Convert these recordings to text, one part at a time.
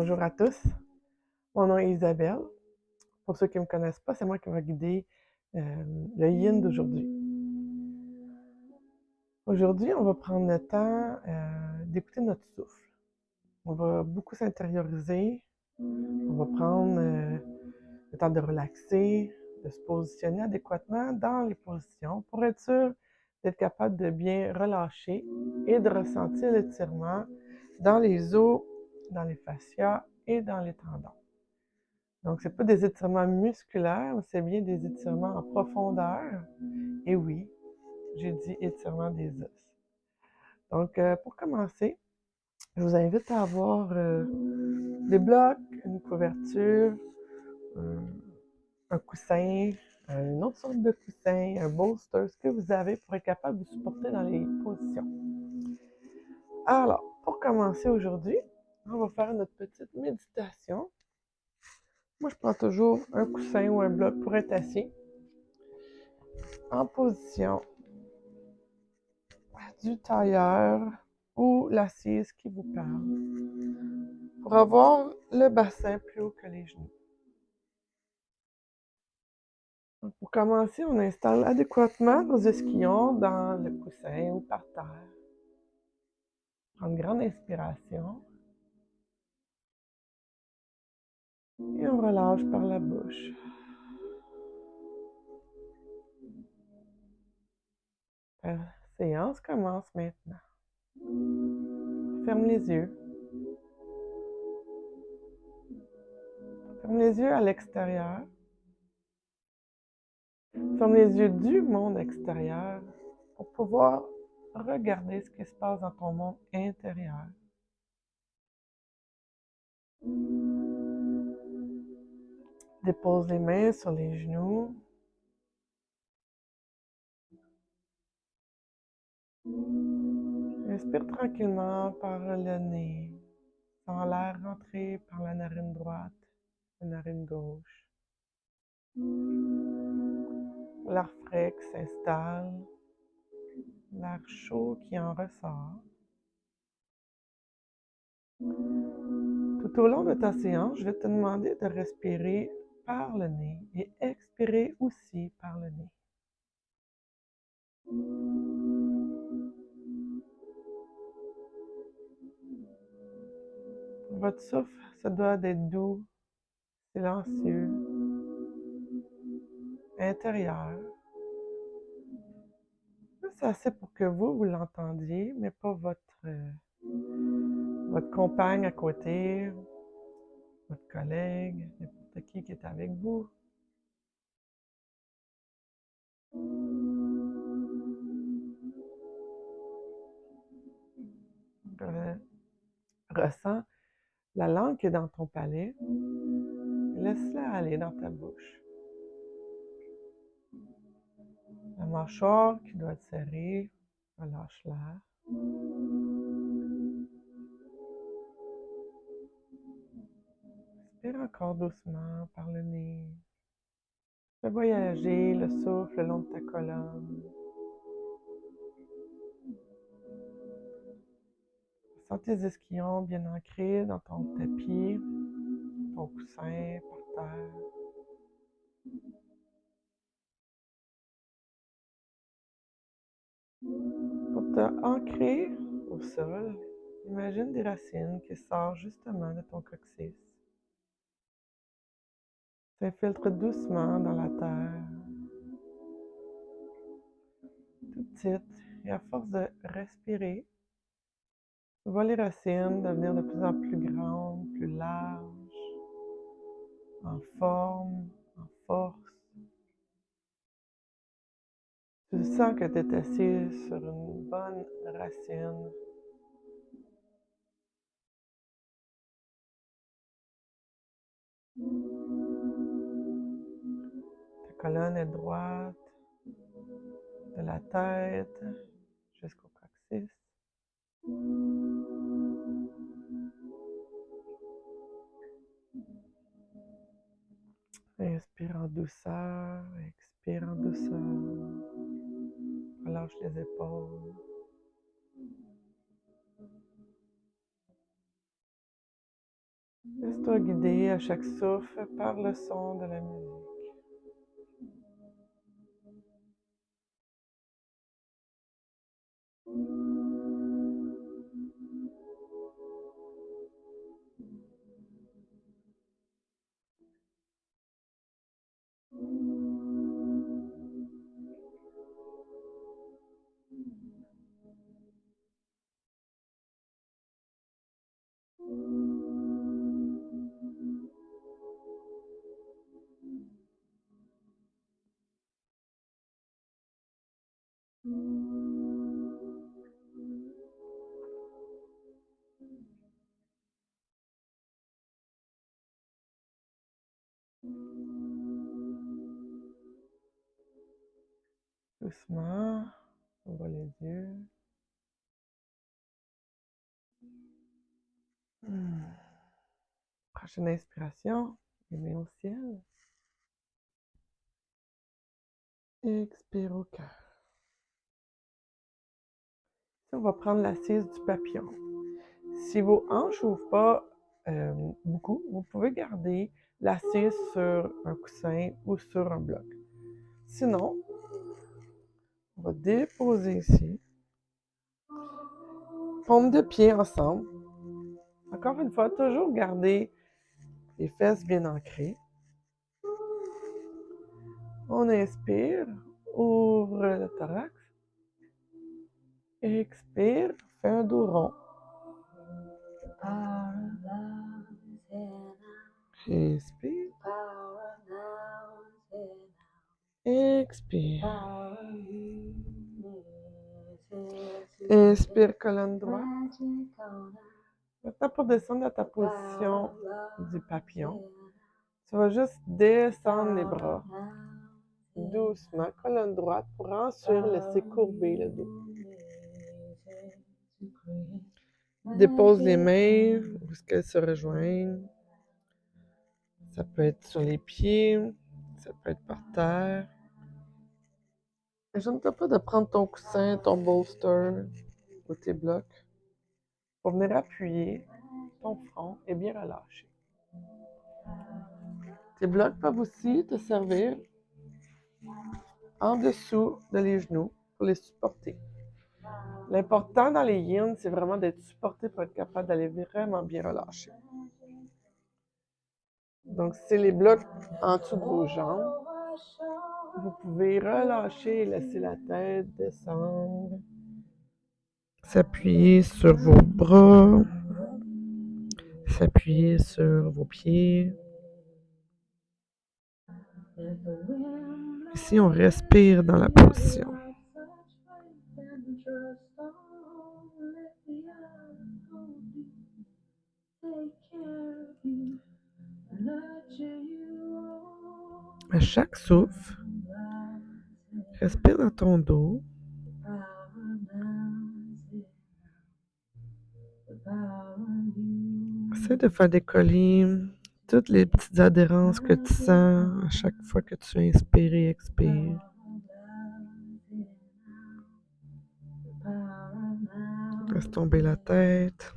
Bonjour à tous, mon nom est Isabelle. Pour ceux qui ne me connaissent pas, c'est moi qui vais guider le yin d'aujourd'hui. Aujourd'hui, on va prendre le temps d'écouter notre souffle. On va beaucoup s'intérioriser, on va prendre le temps de relaxer, de se positionner adéquatement dans les positions pour être sûr d'être capable de bien relâcher et de ressentir l'étirement dans les os, dans les fascias et dans les tendons. Donc, ce n'est pas des étirements musculaires, c'est bien des étirements en profondeur. Et oui, j'ai dit étirement des os. Donc, pour commencer, je vous invite à avoir des blocs, une couverture, un coussin, une autre sorte de coussin, un bolster, ce que vous avez pour être capable de vous supporter dans les positions. Alors, pour commencer aujourd'hui, on va faire notre petite méditation. Moi, je prends toujours un coussin ou un bloc pour être assis, en position du tailleur ou l'assise qui vous parle, pour avoir le bassin plus haut que les genoux. Donc, pour commencer, on installe adéquatement nos ischions dans le coussin ou par terre. Prends une grande inspiration. Et on relâche par la bouche. La séance commence maintenant. Ferme les yeux. Ferme les yeux à l'extérieur. Ferme les yeux du monde extérieur pour pouvoir regarder ce qui se passe dans ton monde intérieur. Dépose les mains sur les genoux. Inspire tranquillement par le nez, sans l'air rentrer par la narine droite, la narine gauche. L'air frais qui s'installe, l'air chaud qui en ressort. Tout au long de ta séance, je vais te demander de respirer par le nez et expirer aussi par le nez. Votre souffle, ça doit être doux, silencieux, intérieur. C'est assez pour que vous l'entendiez, mais pas votre compagne à côté, votre collègue, n'importe qui est avec vous. Ressens la langue qui est dans ton palais. Laisse-la aller dans ta bouche. La mâchoire qui doit être serrée, relâche-la. Respire encore doucement par le nez. Fais voyager le souffle le long de ta colonne. Sens tes ischions bien ancrés dans ton tapis, ton coussin par terre. Pour te ancrer au sol, imagine des racines qui sortent justement de ton coccyx. S'infiltrent doucement dans la terre, tout petite, et à force de respirer, tu vois les racines devenir de plus en plus grandes, plus larges, en forme, en force. Tu sens que tu es assis sur une bonne racine. Ta colonne est droite, de la tête jusqu'au coccyx. Inspire en douceur, expire en douceur. Relâche les épaules. Laisse-toi guider à chaque souffle par le son de la musique. Doucement, ouvre les yeux. Prochaine inspiration, les mains au ciel. Expire au cœur. Ici, on va prendre l'assise du papillon. Si vos hanches n'ouvrent pas beaucoup, vous pouvez garder l'assise sur un coussin ou sur un bloc. Sinon, on va déposer ici. Paumes de pied ensemble. Encore une fois, toujours garder les fesses bien ancrées. On inspire, ouvre le thorax. Expire, fais un dos rond. Inspire. Expire. Inspire, colonne droite. Maintenant, pour descendre à ta position du papillon, tu vas juste descendre les bras doucement, colonne droite, pour ensuite laisser courber le dos. Dépose les mains où est-ce qu'elles se rejoignent. Ça peut être sur les pieds, ça peut être par terre. Gêne-toi pas de prendre ton coussin, ton bolster ou tes blocs pour venir appuyer ton front et bien relâcher. Tes blocs peuvent aussi te servir en dessous de les genoux pour les supporter. L'important dans les yin, c'est vraiment d'être supporté pour être capable d'aller vraiment bien relâcher. Donc, c'est les blocs en dessous de vos jambes. Vous pouvez relâcher et laisser la tête descendre. S'appuyer sur vos bras. S'appuyer sur vos pieds. Ici, on respire dans la position. À chaque souffle, respire dans ton dos. Essaie de faire décoller toutes les petites adhérences que tu sens à chaque fois que tu inspires et expires. Laisse tomber la tête.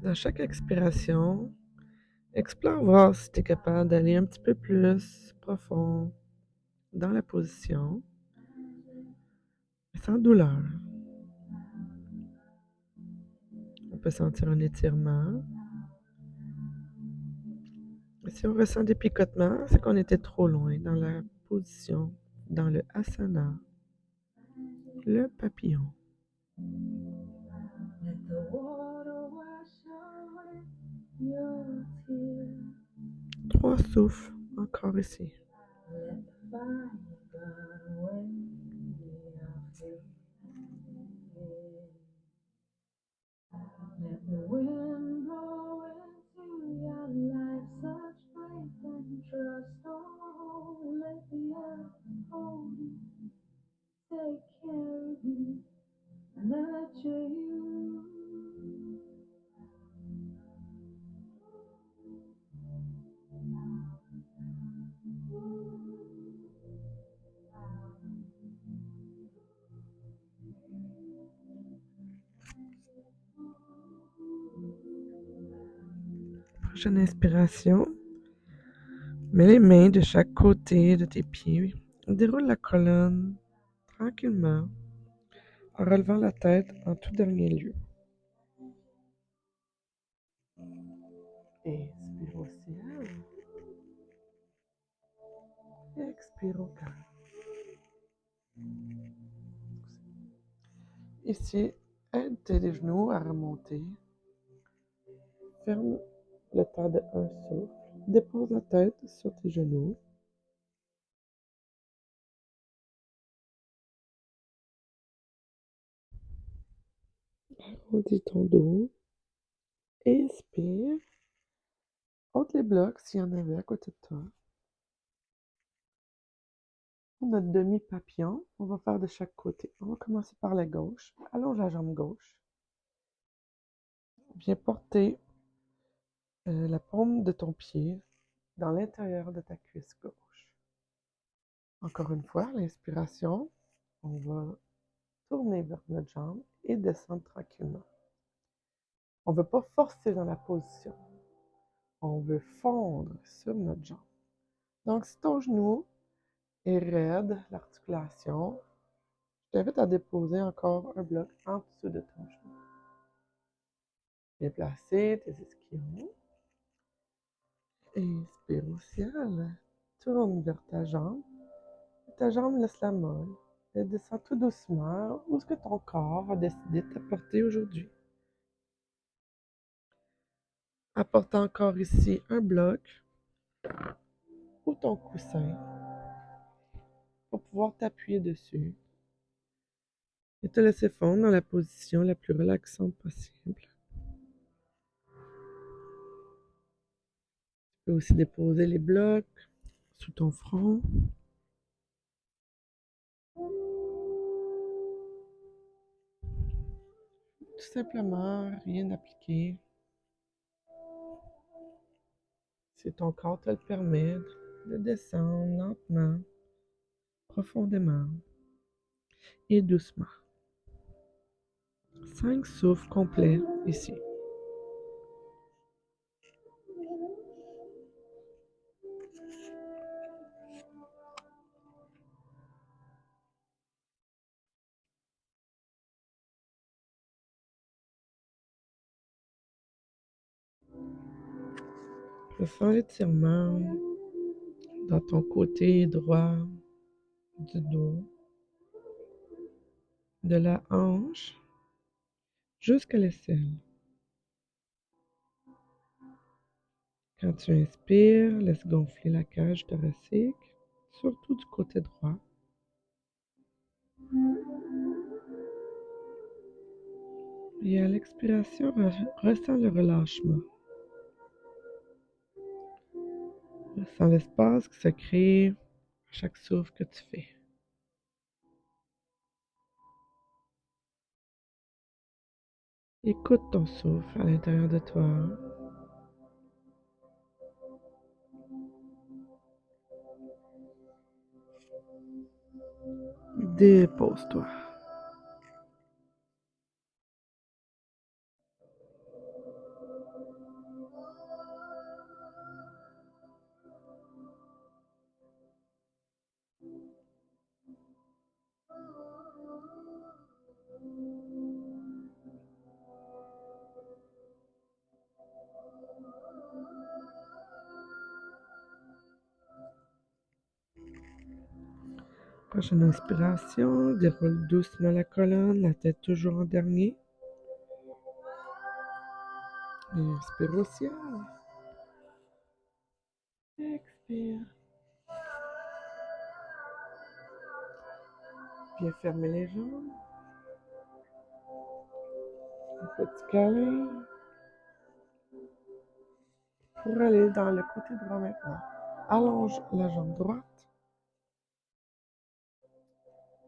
Dans chaque expiration, explore voir si tu es capable d'aller un petit peu plus profond dans la position, sans douleur. On peut sentir un étirement. Et si on ressent des picotements, c'est qu'on était trop loin dans la position, dans le asana, le papillon. 3 souffles encore ici. Prochaine inspiration, mets les mains de chaque côté de tes pieds. Déroule la colonne tranquillement en relevant la tête en tout dernier lieu. Inspire au ciel. Expire au cœur. Ici, aide tes genoux à remonter. Ferme le temps de un souffle. Dépose la tête sur tes genoux. Arrondis ton dos. Inspire. Ôte les blocs s'il y en avait à côté de toi. Pour notre demi-papillon, on va faire de chaque côté. On va commencer par la gauche. Allonge la jambe gauche. Viens porter la paume de ton pied dans l'intérieur de ta cuisse gauche. Encore une fois, l'inspiration, on va tourner vers notre jambe et descendre tranquillement. On ne veut pas forcer dans la position. On veut fondre sur notre jambe. Donc, si ton genou est raide, l'articulation, je t'invite à déposer encore un bloc en dessous de ton genou. Bien placer tes ischions. Inspire au ciel. Tourne vers ta jambe. Ta jambe laisse-la molle. Elle descend tout doucement où est-ce que ton corps a décidé de t'apporter aujourd'hui. Apporte encore ici un bloc ou ton coussin pour pouvoir t'appuyer dessus et te laisser fondre dans la position la plus relaxante possible. Tu peux aussi déposer les blocs sous ton front. Tout simplement, rien d'appliqué. Si ton corps te le permet, de descendre lentement, profondément et doucement. 5 souffles complets ici. Ressens l'étirement dans ton côté droit du dos, de la hanche jusqu'à l'aisselle. Quand tu inspires, laisse gonfler la cage thoracique, surtout du côté droit. Et à l'expiration, ressens le relâchement. Ressens l'espace qui se crée à chaque souffle que tu fais. Écoute ton souffle à l'intérieur de toi. Dépose-toi. Prochaine inspiration, déroule doucement la colonne, la tête toujours en dernier. Inspire au ciel. Expire. Bien fermer les jambes. Un petit câlin. Pour aller dans le côté droit maintenant. Allonge la jambe droite.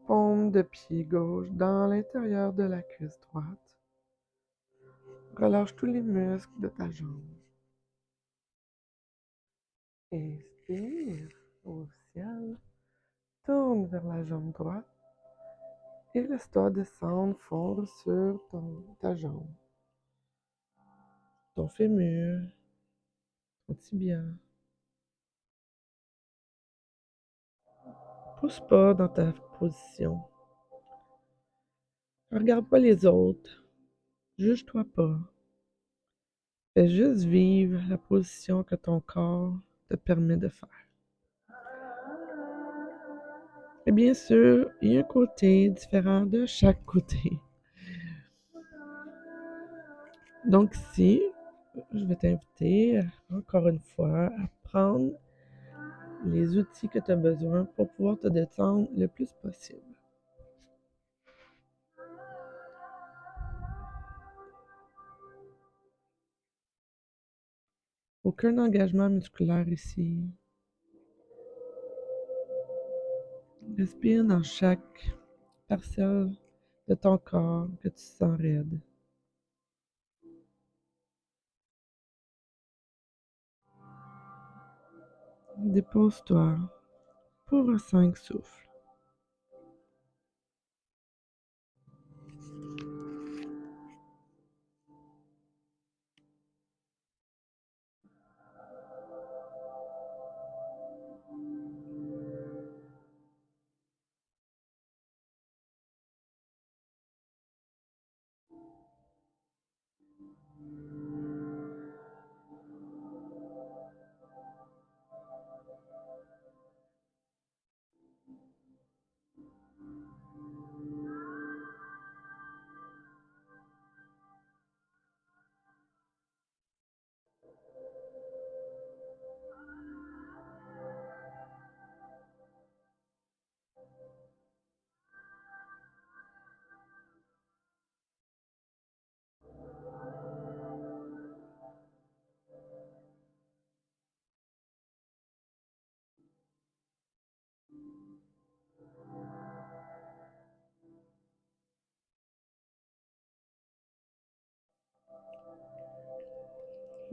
Paume de pied gauche dans l'intérieur de la cuisse droite. Relâche tous les muscles de ta jambe. Inspire au ciel. Tourne vers la jambe droite. Et laisse-toi descendre, fondre sur ta jambe. Ton fémur. ton tibia. Pousse pas dans ta position. Regarde pas les autres. Juge-toi pas. Fais juste vivre la position que ton corps te permet de faire. Et bien sûr, il y a un côté différent de chaque côté. Donc ici, je vais t'inviter encore une fois à prendre les outils que tu as besoin pour pouvoir te détendre le plus possible. Aucun engagement musculaire ici. Respire dans chaque parcelle de ton corps que tu sens raide. Dépose-toi pour un 5 souffles.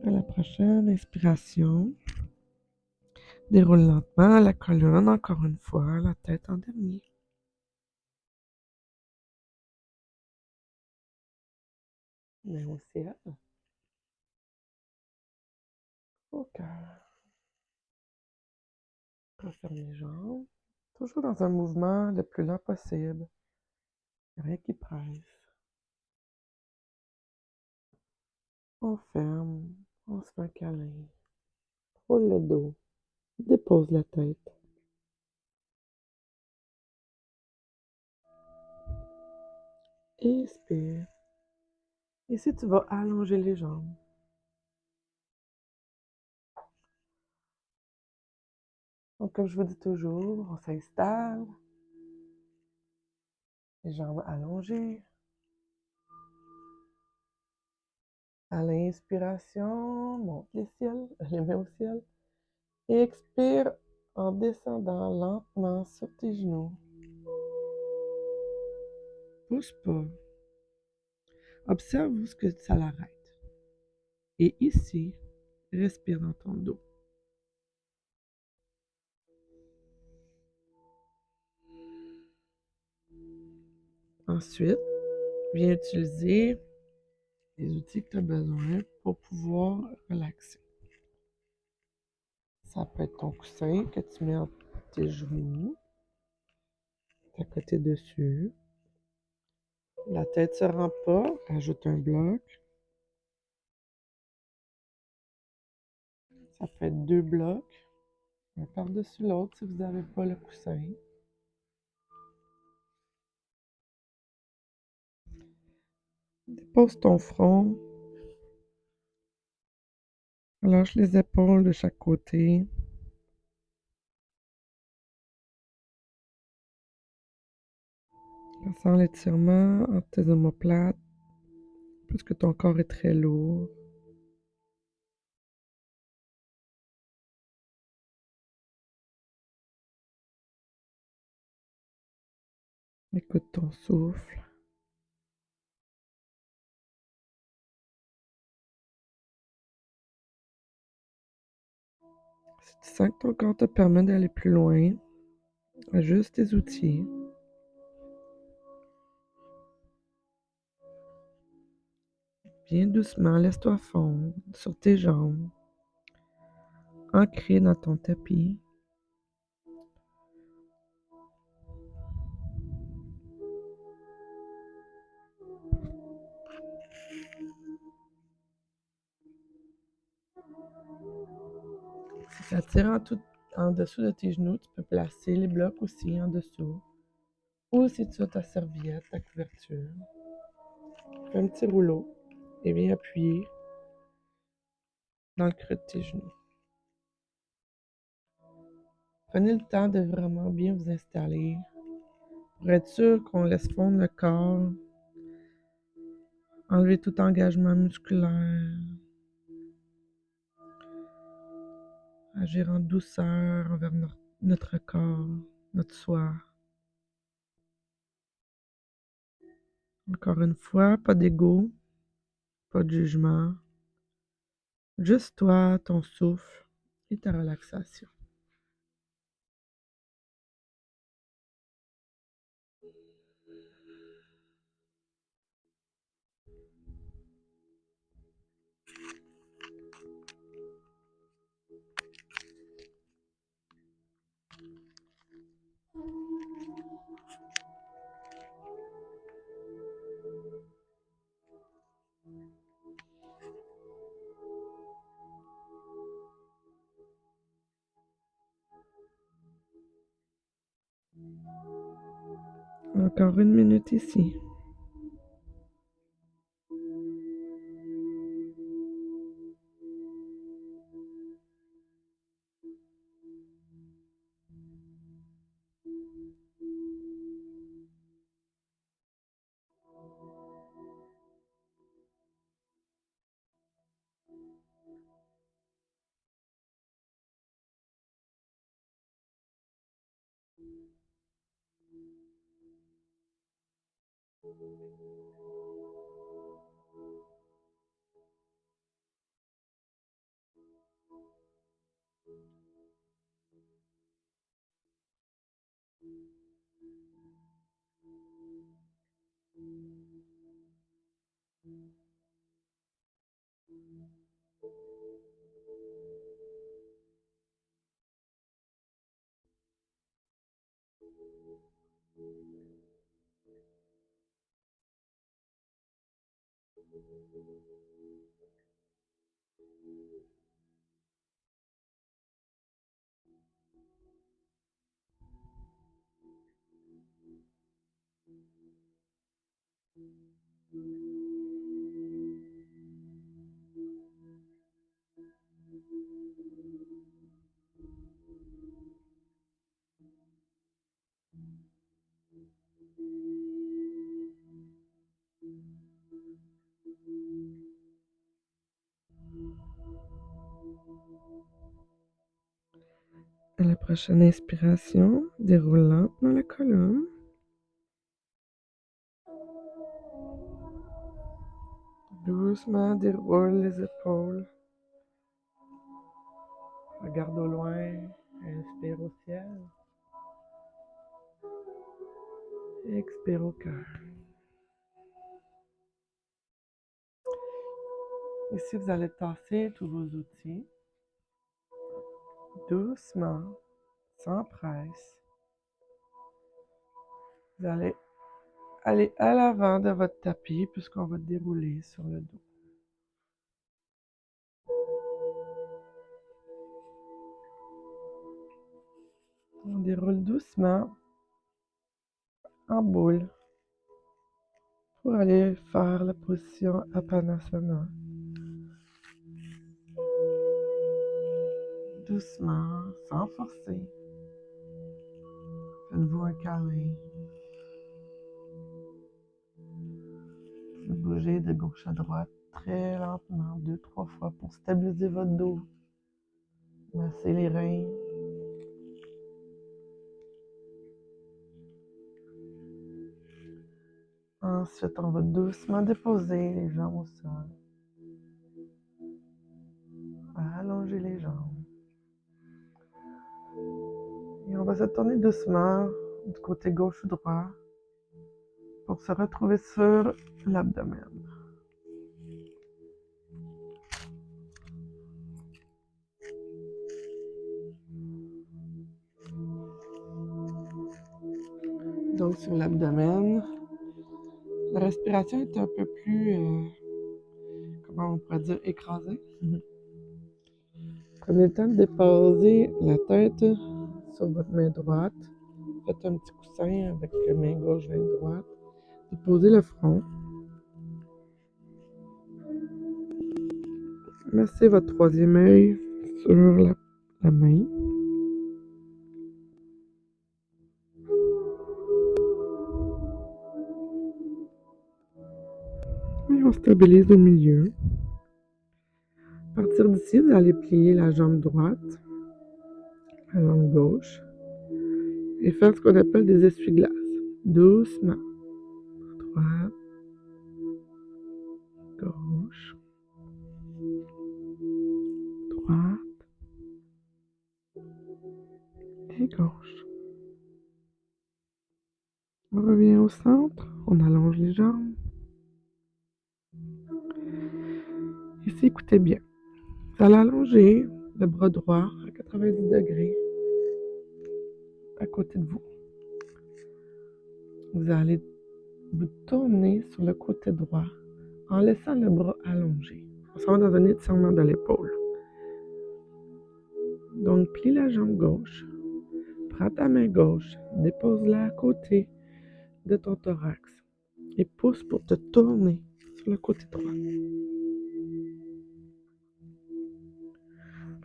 À la prochaine inspiration, déroule lentement la colonne encore une fois, la tête en dernier. Mais au ciel, au cœur. Referme les jambes. Toujours dans un mouvement le plus lent possible. Rien qui presse. On ferme, on se fait un câlin. Roule le dos. Dépose la tête. Inspire. Ici, tu vas allonger les jambes. Donc, comme je vous dis toujours, on s'installe. Les jambes allongées. À l'inspiration, monte les mains au ciel. Et expire en descendant lentement sur tes genoux. Pousse pas. Observe où ce que ça l'arrête. Et ici, respire dans ton dos. Ensuite, viens utiliser les outils que tu as besoin pour pouvoir relaxer. Ça peut être ton coussin que tu mets entre tes genoux, à côté dessus. La tête ne se rend pas, ajoute un bloc. Ça peut être 2 blocs, un par-dessus l'autre si vous n'avez pas le coussin. Dépose ton front. Relâche les épaules de chaque côté. Ressens l'étirement entre tes omoplates, puisque ton corps est très lourd. Écoute ton souffle. Si tu sens que ton corps te permet d'aller plus loin, ajuste tes outils. Bien doucement, laisse-toi fondre sur tes jambes. ancré dans ton tapis. Si ça tire en dessous de tes genoux, tu peux placer les blocs aussi en dessous. Ou si tu as ta serviette, ta couverture, fais un petit rouleau et viens appuyer dans le creux de tes genoux. Prenez le temps de vraiment bien vous installer pour être sûr qu'on laisse fondre le corps, enlever tout engagement musculaire, agir en douceur envers notre corps, notre soi. Encore une fois, pas d'ego, pas de jugement, juste toi, ton souffle et ta relaxation. Encore une minute ici. À la prochaine inspiration, déroule lentement la colonne. Doucement déroule les épaules. Regarde au loin, inspire au ciel. Expire au cœur. Ici, vous allez tasser tous vos outils. Doucement, sans presse. Vous allez aller à l'avant de votre tapis puisqu'on va dérouler sur le dos. On déroule doucement en boule pour aller faire la position Apanasana. Doucement, sans forcer. Faites-vous un câlin. Vous bougez de gauche à droite très lentement, 2-3 fois pour stabiliser votre dos. Massez les reins. Ensuite, on va doucement déposer les jambes au sol. Allonger les jambes. Et on va se tourner doucement du côté gauche ou droit pour se retrouver sur l'abdomen. Donc sur l'abdomen, la respiration est un peu plus, comment on pourrait dire, écrasée. Prenez le temps de déposer la tête sur votre main droite. Faites un petit coussin avec la main gauche, main droite. Déposez le front. Massez votre troisième œil sur la main. Et on stabilise au milieu. À partir d'ici, vous allez plier la jambe droite, la jambe gauche, et faire ce qu'on appelle des essuie-glaces. Doucement. Droite, gauche, droite et gauche. On revient au centre, on allonge les jambes. Ici, écoutez bien. Vous allez allonger le bras droit à 90 degrés à côté de vous. Vous allez vous tourner sur le côté droit en laissant le bras allongé. On s'en va dans un étirement de l'épaule. Donc, plie la jambe gauche. Prends ta main gauche, dépose-la à côté de ton thorax et pousse pour te tourner sur le côté droit.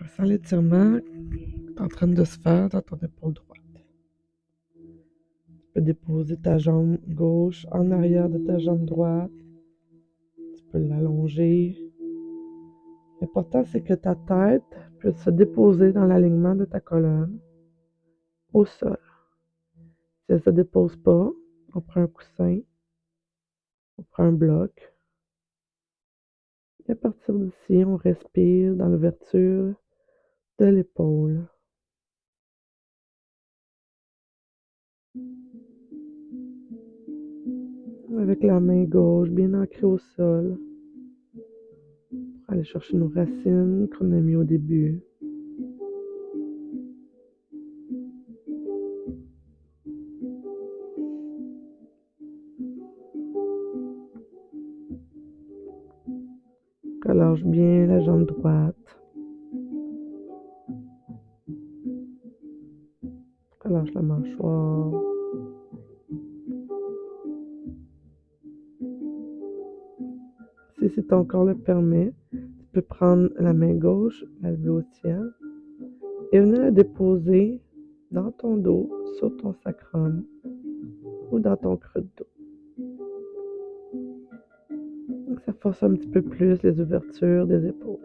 Ressens l'étirement qui est en train de se faire dans ton épaule droite. Tu peux déposer ta jambe gauche en arrière de ta jambe droite. Tu peux l'allonger. L'important, c'est que ta tête puisse se déposer dans l'alignement de ta colonne au sol. Si elle ne se dépose pas, on prend un coussin, on prend un bloc. Et à partir d'ici, on respire dans l'ouverture de l'épaule. Avec la main gauche bien ancrée au sol. Pour aller chercher nos racines qu'on a mis au début. Relâche bien la jambe droite. Relâche la mâchoire. Si ton corps le permet, tu peux prendre la main gauche, la lever au ciel et venir la déposer dans ton dos, sur ton sacrum ou dans ton creux de dos. Donc ça force un petit peu plus les ouvertures des épaules.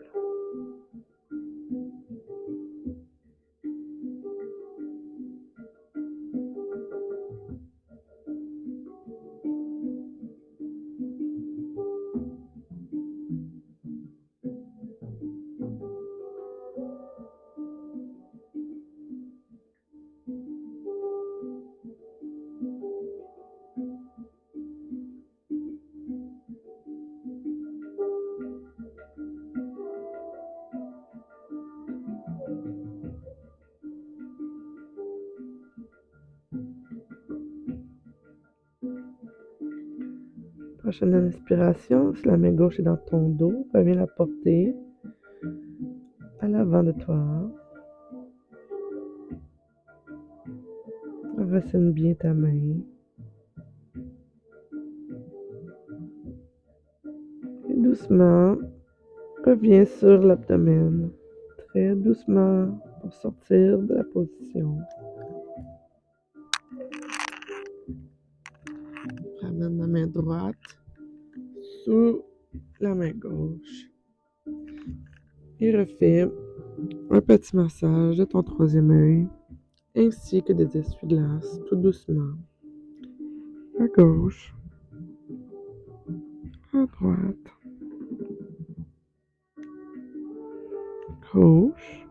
Prochaine inspiration, si la main gauche est dans ton dos, viens la porter à l'avant de toi. Racine bien ta main. Et doucement, reviens sur l'abdomen. Très doucement pour sortir de la position. Ramène la main droite sous la main gauche. Et refais un petit massage de ton troisième œil, ainsi que des essuie-glaces, tout doucement. À gauche, à droite, gauche,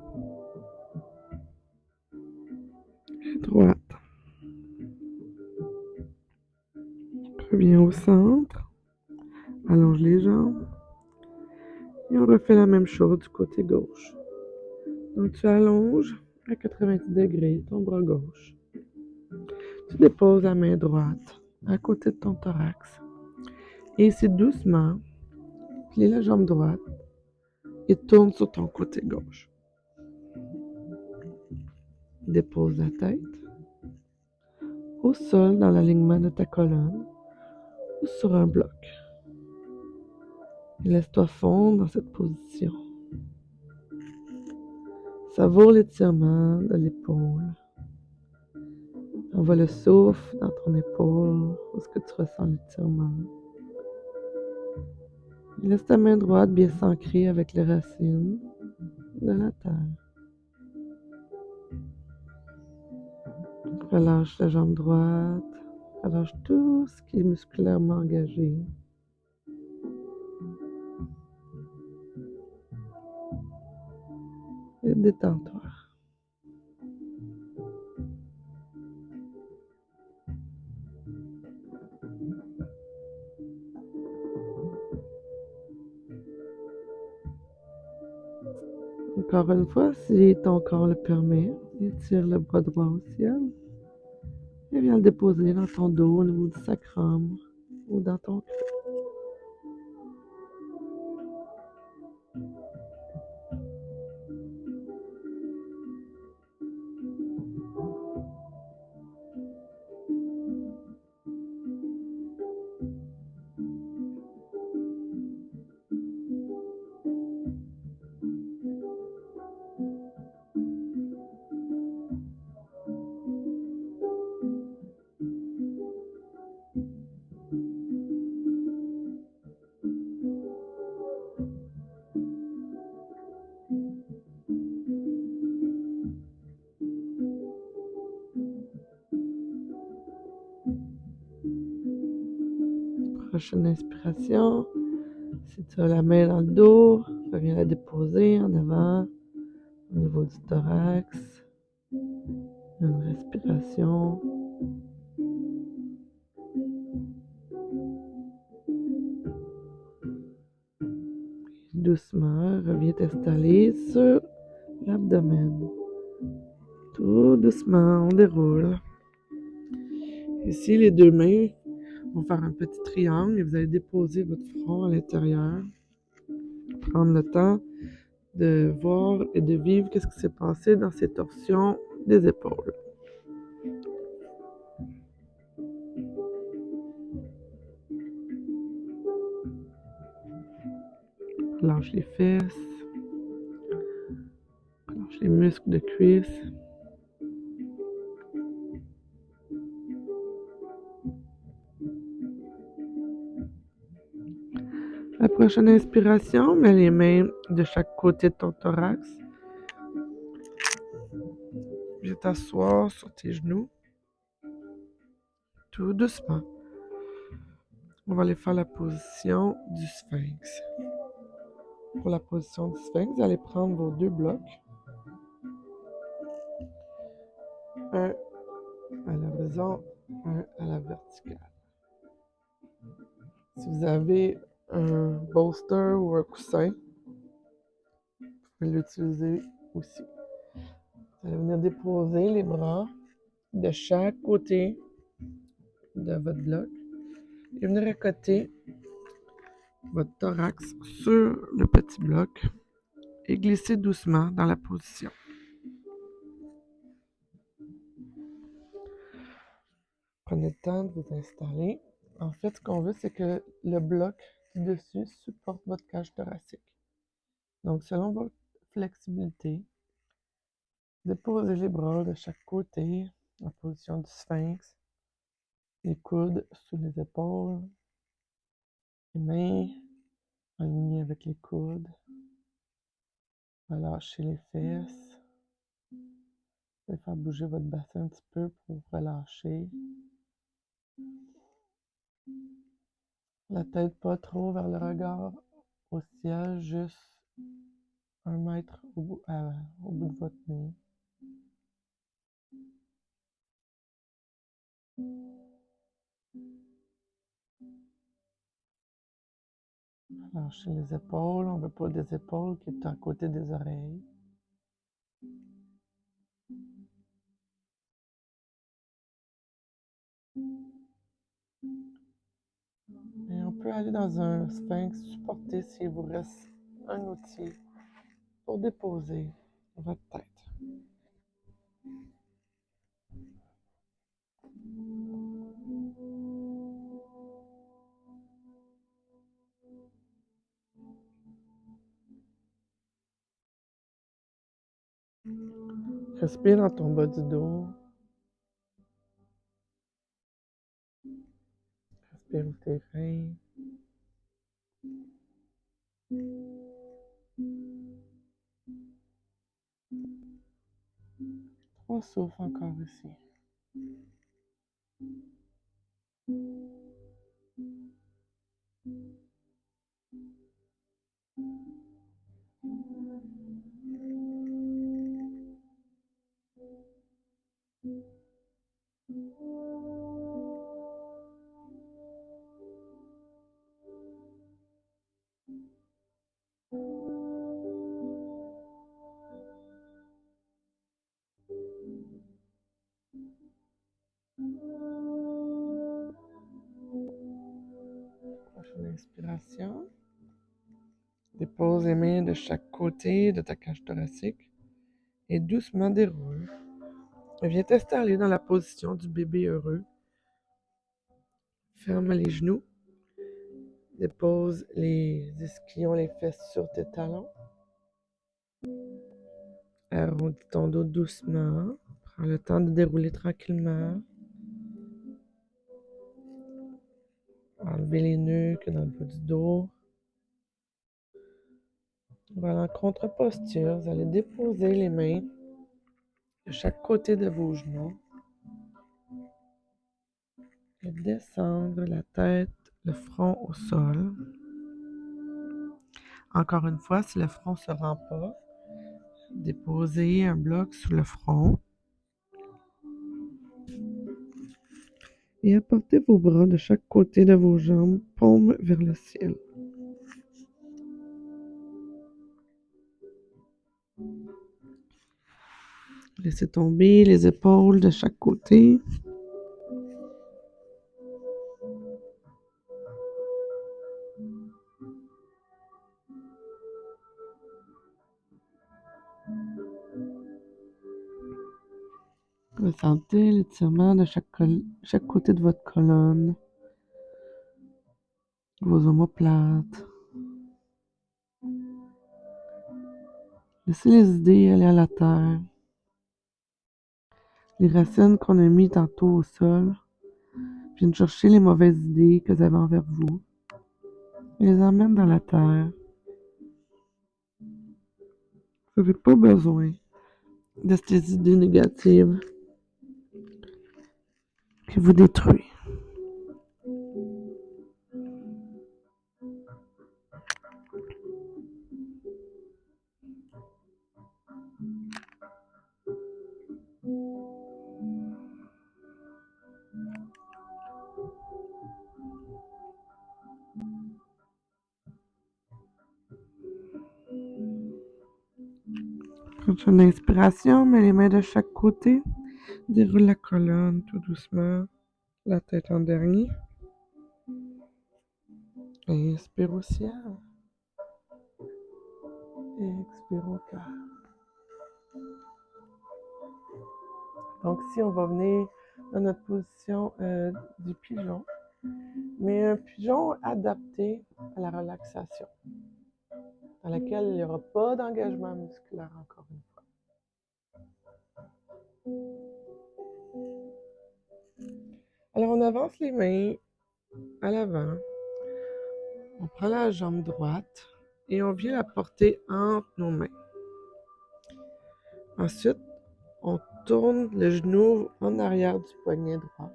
et droite. Reviens au centre, allonge les jambes, et on refait la même chose du côté gauche. Donc tu allonges à 90 degrés ton bras gauche. Tu déposes la main droite à côté de ton thorax. Et ici, doucement, plie la jambe droite et tourne sur ton côté gauche. Dépose la tête au sol dans l'alignement de ta colonne ou sur un bloc. Laisse-toi fondre dans cette position. Savoure l'étirement de l'épaule. Envoie le souffle dans ton épaule. Est-ce que tu ressens l'étirement? Laisse ta main droite bien s'ancrer avec les racines de la terre. Relâche la jambe droite. Relâche tout ce qui est musculairement engagé. Et détends-toi. Encore une fois, si ton corps le permet, étire le bras droit au ciel et viens le déposer dans ton dos au niveau du sacrum ou dans ton cœur. Prochaine inspiration, si tu as la main dans le dos, viens la déposer en avant, au niveau du thorax. Une respiration. Doucement, reviens t'installer sur l'abdomen. Tout doucement, on déroule. Ici, les deux mains vont faire un petit triangle et vous allez déposer votre front à l'intérieur. Prendre le temps de voir et de vivre qu'est-ce qui s'est passé dans ces torsions des épaules. Relâche les fesses. Relâche les muscles de cuisse. La prochaine inspiration, mets les mains de chaque côté de ton thorax. Viens t'asseoir sur tes genoux. Tout doucement. On va aller faire la position du sphinx. Pour la position du sphinx, vous allez prendre vos deux blocs. Un à l'horizon, un à la verticale. Si vous avez un bolster ou un coussin, vous pouvez l'utiliser aussi. Vous allez venir déposer les bras de chaque côté de votre bloc et venir accoter votre thorax sur le petit bloc et glisser doucement dans la position. Prenez le temps de vous installer. En fait, ce qu'on veut, c'est que le bloc du dessus supporte votre cage thoracique. Donc, selon votre flexibilité, déposez les bras de chaque côté en position du sphinx, les coudes sous les épaules, les mains alignées avec les coudes, relâchez les fesses. Vous allez faire bouger votre bassin un petit peu pour relâcher. La tête pas trop vers le regard au ciel, juste 1 mètre au bout de votre nez. Relâchez les épaules, on ne veut pas des épaules qui sont à côté des oreilles. Et on peut aller dans un sphinx supporté s'il vous reste un outil pour déposer votre tête. Respire dans ton bas du dos. Respire où tes reins. 3 souffles encore ici. Prochaine inspiration. Dépose les mains de chaque côté de ta cage thoracique et doucement déroule. Viens t'installer dans la position du bébé heureux. Ferme les genoux. Dépose les ischions, les fesses sur tes talons. Arrondis ton dos doucement. Prends le temps de dérouler tranquillement. Enlevez les nuques dans le bas du dos. Voilà, en contre-posture, vous allez déposer les mains de chaque côté de vos genoux et descendre la tête, le front au sol. Encore une fois, si le front ne se rend pas, déposez un bloc sous le front et apportez vos bras de chaque côté de vos jambes, paume vers le ciel. Laissez tomber les épaules de chaque côté. Ressentez l'étirement de chaque côté de votre colonne, vos omoplates. Laissez les idées aller à la terre. Les racines qu'on a mis tantôt au sol viennent chercher les mauvaises idées que vous avez envers vous. Et les emmènent dans la terre. Vous n'avez pas besoin de ces idées négatives qui vous détruisent. Prochaine inspiration, mets les mains de chaque côté. Déroule la colonne tout doucement. La tête en dernier. Inspire au ciel. Et expire au cœur. Donc ici, on va venir dans notre position du pigeon. Mais un pigeon adapté à la relaxation, dans laquelle il n'y aura pas d'engagement musculaire encore une fois. Alors on avance les mains à l'avant, on prend la jambe droite et on vient la porter entre nos mains. Ensuite, on tourne le genou en arrière du poignet droit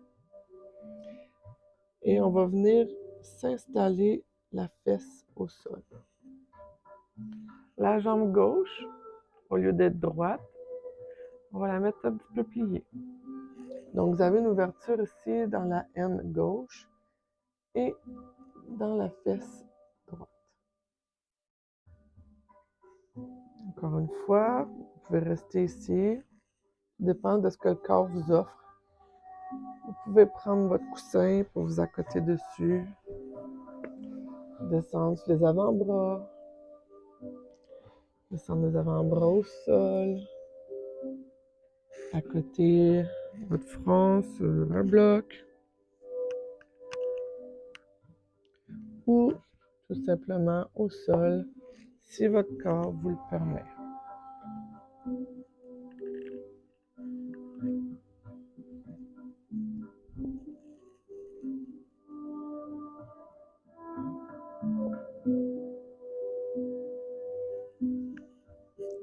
et on va venir s'installer la fesse au sol. La jambe gauche, au lieu d'être droite, on va la mettre un petit peu pliée. Donc, vous avez une ouverture ici dans la haine gauche et dans la fesse droite. Encore une fois, vous pouvez rester ici. Ça dépend de ce que le corps vous offre. Vous pouvez prendre votre coussin pour vous accoter dessus. Descendre sur les avant-bras. Descendre les avant-bras au sol. Accoter votre front sur un bloc. Ou tout simplement au sol, si votre corps vous le permet.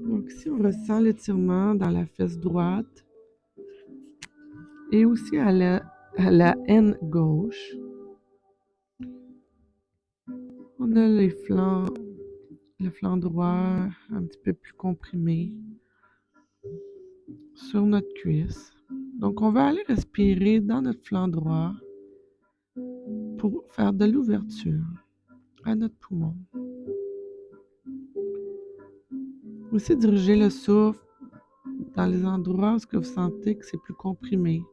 Donc, si on ressent l'étirement dans la fesse droite et aussi à la haine gauche, on a le flanc droit un petit peu plus comprimé sur notre cuisse. Donc, on va aller respirer dans notre flanc droit pour faire de l'ouverture à notre poumon. Aussi, diriger le souffle dans les endroits où vous sentez que c'est plus comprimé.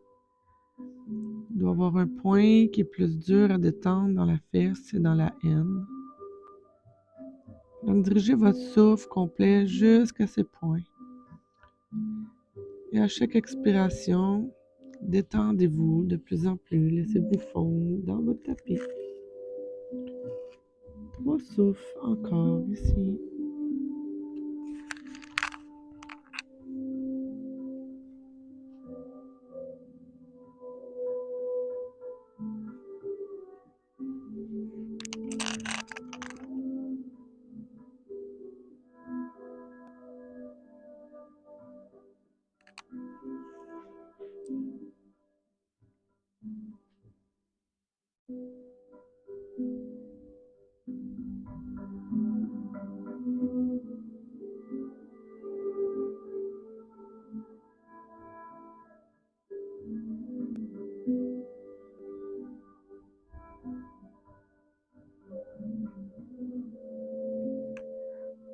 Il doit y avoir un point qui est plus dur à détendre dans la fesse et dans la haine. Donc, dirigez votre souffle complet jusqu'à ces points. Et à chaque expiration, détendez-vous de plus en plus. Laissez-vous fondre dans votre tapis. 3 souffles encore ici.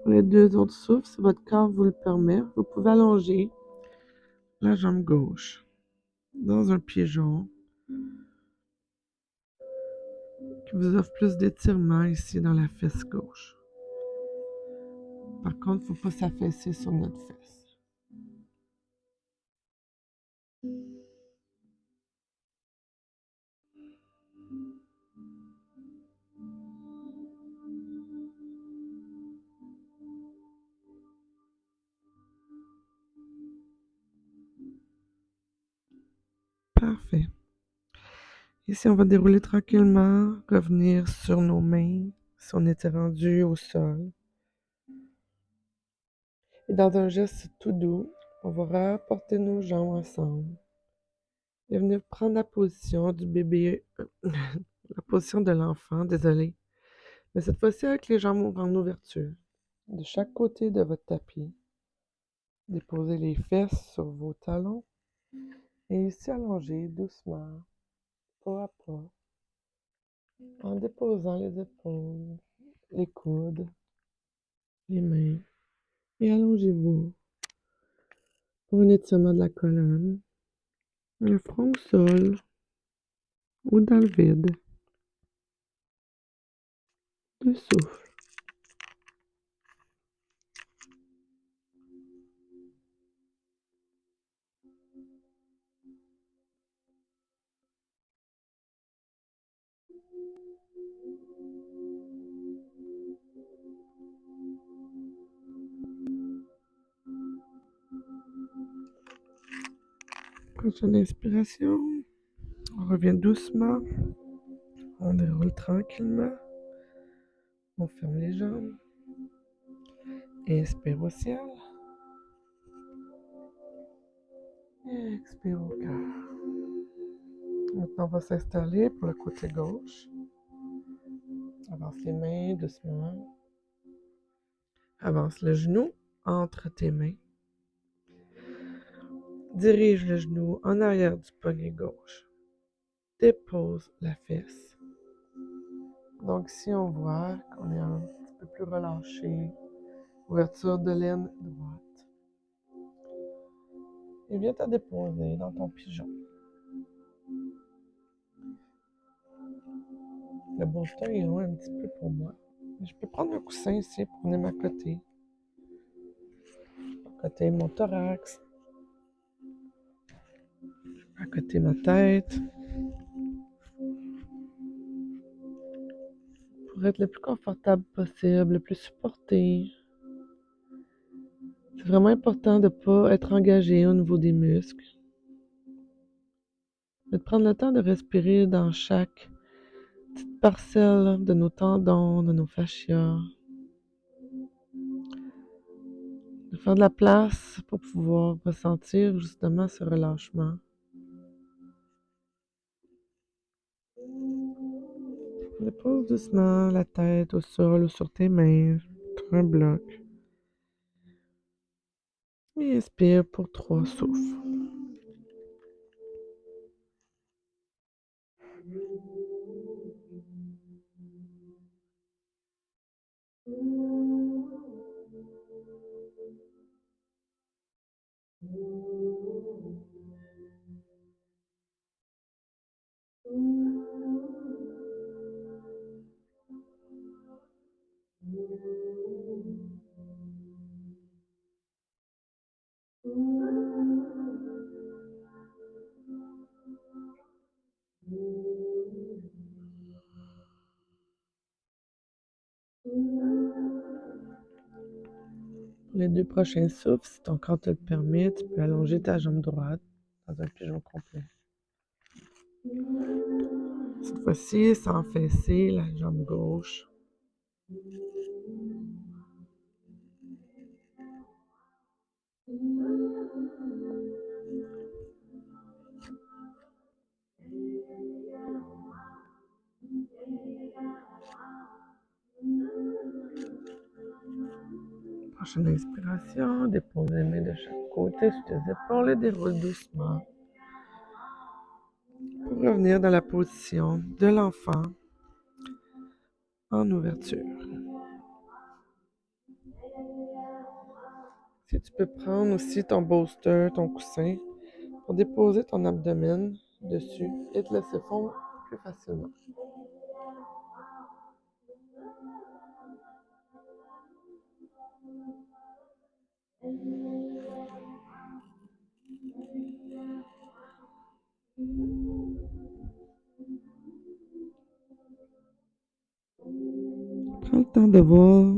Pour les 2 autres souffles, si votre corps vous le permet, vous pouvez allonger la jambe gauche dans un pigeon qui vous offre plus d'étirement ici dans la fesse gauche. Par contre, il ne faut pas s'affaisser sur notre fesse. Parfait. Ici, on va dérouler tranquillement, revenir sur nos mains si on était rendu au sol. Et dans un geste tout doux, on va rapporter nos jambes ensemble et venir prendre la position du bébé, la position de l'enfant, désolé. Mais cette fois-ci avec les jambes en ouverture. De chaque côté de votre tapis, déposez les fesses sur vos talons et ici allongez doucement, pas à pas, en déposant les épaules, les coudes, les mains et allongez-vous pour un étirement de la colonne, le front au sol ou dans le vide. 2 souffles. Prochaine inspiration, on revient doucement, on déroule tranquillement, on ferme les jambes, inspire au ciel, et expire au cœur. Maintenant, on va s'installer pour le côté gauche. Avance les mains doucement. Avance le genou entre tes mains. Dirige le genou en arrière du poignet gauche. Dépose la fesse. Donc, si on voit qu'on est un petit peu plus relâché, ouverture de l'aine droite. Et viens te déposer dans ton pigeon. Le bolster est loin un petit peu pour moi. Je peux prendre un coussin ici pour venir m'accoter. Accoter mon thorax. Accoter ma tête. Pour être le plus confortable possible, le plus supporté. C'est vraiment important de ne pas être engagé au niveau des muscles. Mais de prendre le temps de respirer dans chaque petite parcelle de nos tendons, de nos fascias. De faire de la place pour pouvoir ressentir justement ce relâchement. Dépose doucement la tête au sol ou sur tes mains, sur un bloc. Et inspire pour 3 souffles. Pour les 2 prochains souffles, si ton corps te le permet, tu peux allonger ta jambe droite dans un pigeon complet. Cette fois-ci, sans fesser la jambe gauche. Prochaine inspiration, dépose les mains de chaque côté sur tes épaules et déroule doucement. Pour revenir dans la position de l'enfant en ouverture. Si tu peux prendre aussi ton bolster, ton coussin, pour déposer ton abdomen dessus et te laisser fondre plus facilement. Prends le temps de voir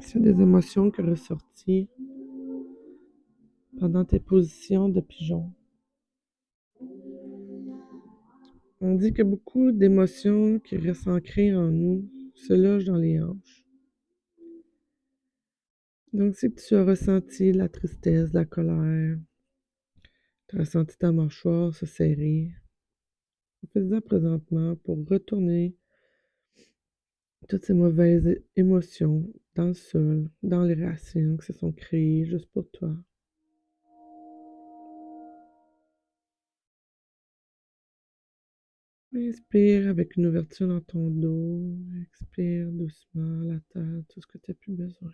s'il y a des émotions qui sont ressorties pendant tes positions de pigeon. On dit que beaucoup d'émotions qui restent ancrées en nous se logent dans les hanches. Donc, si tu as ressenti la tristesse, la colère, tu as ressenti ta mâchoire se serrer, fais-en présentement pour retourner toutes ces mauvaises émotions dans le sol, dans les racines qui se sont créées juste pour toi. Inspire avec une ouverture dans ton dos. Expire doucement la tête, tout ce que tu n'as plus besoin.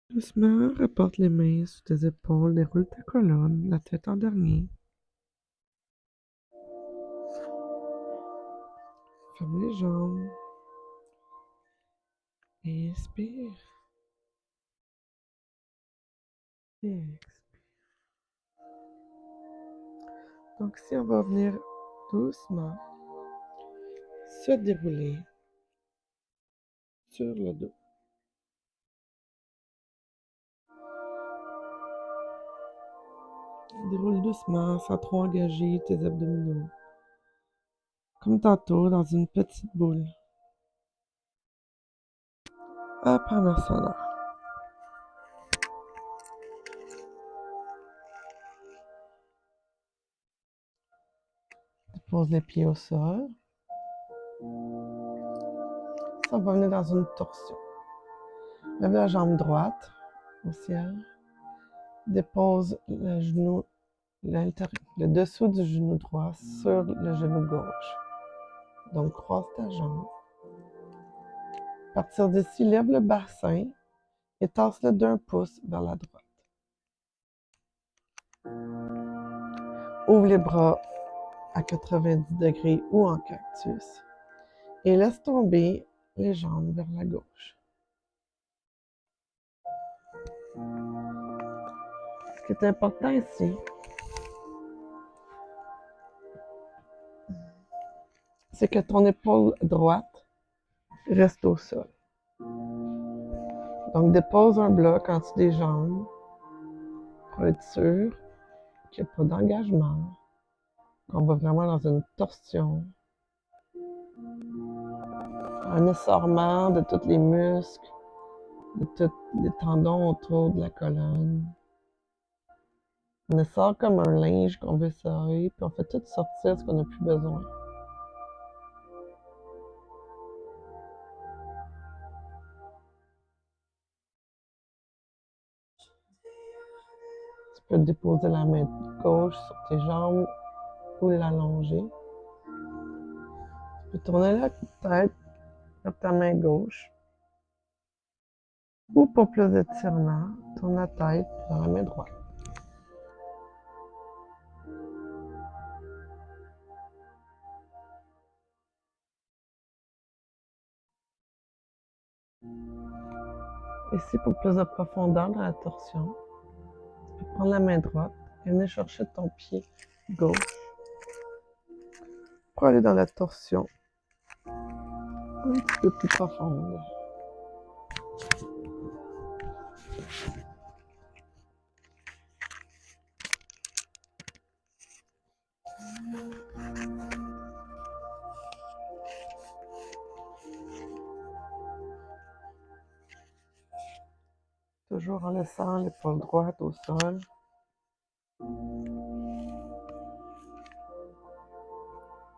Doucement, rapporte les mains sur tes épaules, déroule ta colonne, la tête en dernier. Ferme les jambes. Inspire. Et expire. Donc ici, on va venir doucement se dérouler sur le dos. Déroule doucement sans trop engager tes abdominaux. Comme tantôt, dans une petite boule. À Padasana. Pose les pieds au sol. Ça va venir dans une torsion. Lève la jambe droite au ciel. Dépose le genou, le dessous du genou droit sur le genou gauche. Donc, croise ta jambe. À partir d'ici, lève le bassin et tasse-le d'1 pouce vers la droite. Ouvre les bras à 90 degrés ou en cactus et laisse tomber les jambes vers la gauche. Ce qui est important ici, c'est que ton épaule droite reste au sol. Donc, dépose un bloc en dessous des jambes pour être sûr qu'il n'y a pas d'engagement, qu'on va vraiment dans une torsion, un essorement de tous les muscles, de tous les tendons autour de la colonne. On essore comme un linge qu'on veut serrer, puis on fait tout sortir ce qu'on n'a plus besoin. Tu peux déposer la main gauche sur tes jambes ou l'allonger. Tu peux tourner la tête vers ta main gauche. Ou pour plus d'étirement, tourne la tête vers la main droite. Ici, pour plus de profondeur dans la torsion, tu peux prendre la main droite et venir chercher ton pied gauche pour aller dans la torsion un petit peu plus profonde. Toujours en laissant l'épaule droite au sol.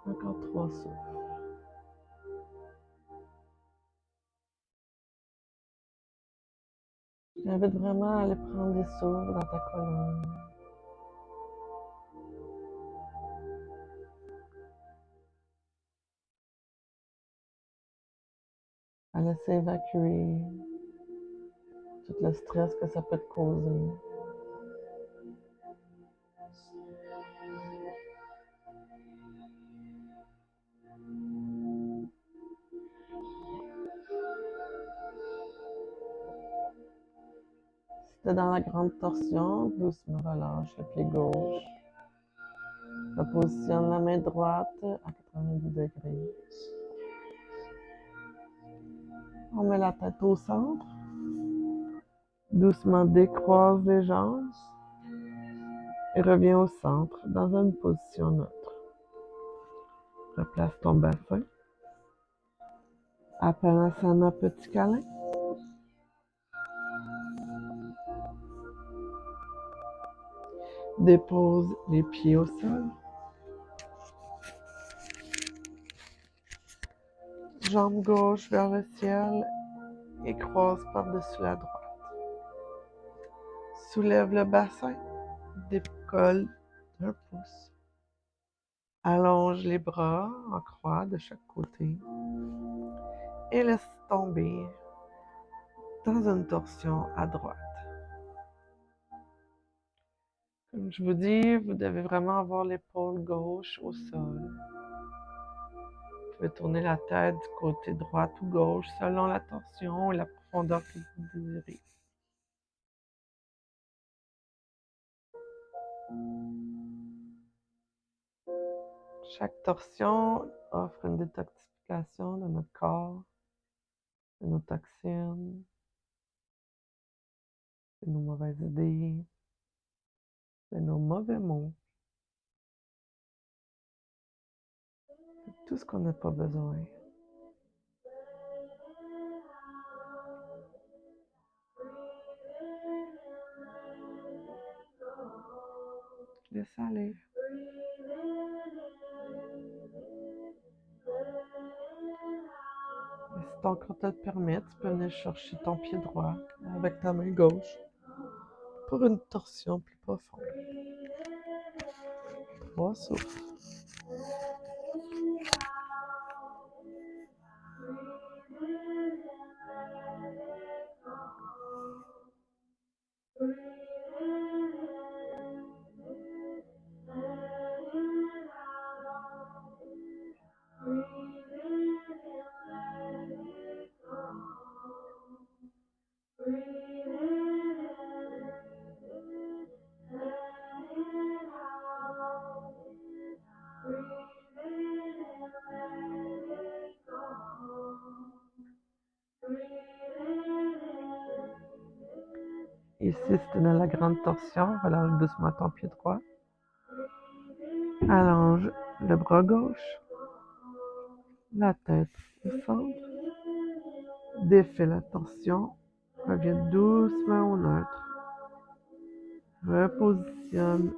Encore 3 souffles. Je t'invite vraiment à aller prendre des souffles dans ta colonne. À laisser évacuer tout le stress que ça peut te causer. Si tu es dans la grande torsion, doucement relâche le pied gauche. Repositionne la main droite à 90 degrés. On met la tête au centre. Doucement décroise les jambes et reviens au centre dans une position neutre. Replace ton bassin. Apanasana, petit câlin. Dépose les pieds au sol. Jambe gauche vers le ciel et croise par-dessus la droite. Soulève le bassin, décolle d'un pouce. Allonge les bras en croix de chaque côté et laisse tomber dans une torsion à droite. Comme je vous dis, vous devez vraiment avoir l'épaule gauche au sol. Vous pouvez tourner la tête du côté droit ou gauche selon la torsion et la profondeur que vous désirez. Chaque torsion offre une détoxification de notre corps, de nos toxines, de nos mauvaises idées, de nos mauvais mots, de tout ce qu'on n'a pas besoin. Laisse aller. Et si ton corps te le permet, tu peux venir chercher ton pied droit avec ta main gauche pour une torsion plus profonde. 3 souffles. Ici, c'est dans la grande torsion. Relâche doucement ton pied droit. Allonge le bras gauche. La tête au centre. Défais la torsion. Reviens doucement au neutre. Repositionne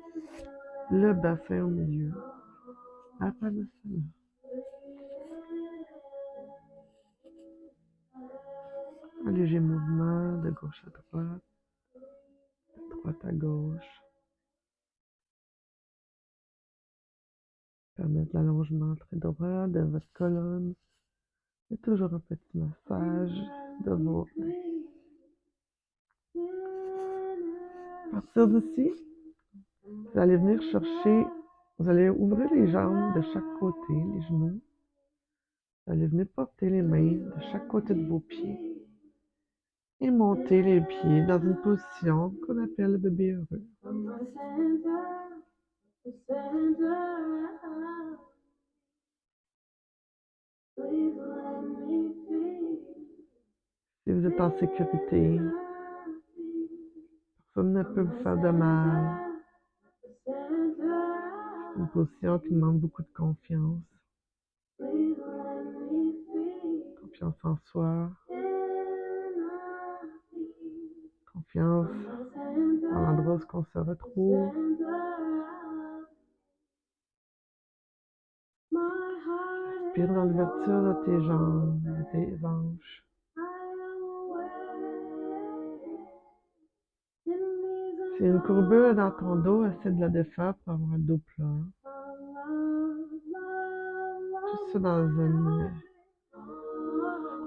le bassin au milieu. Apanasana. Un léger mouvement de gauche à droite, de droite à gauche. Permettre l'allongement très droit de votre colonne. Et toujours un petit massage de vos reins. À partir d'ici, vous allez venir chercher, vous allez ouvrir les jambes de chaque côté, les genoux. Vous allez venir porter les mains de chaque côté de vos pieds et monter les pieds dans une position qu'on appelle le bébé heureux. Si vous êtes en sécurité, personne ne peut vous faire de mal. C'est une position qui demande beaucoup de confiance. Confiance en soi. Confiance dans l'endroit où on se retrouve. Respire dans l'ouverture de tes jambes, de tes hanches. Si une courbure dans ton dos, essaie de la défaire pour avoir un dos plat. Tout ça dans une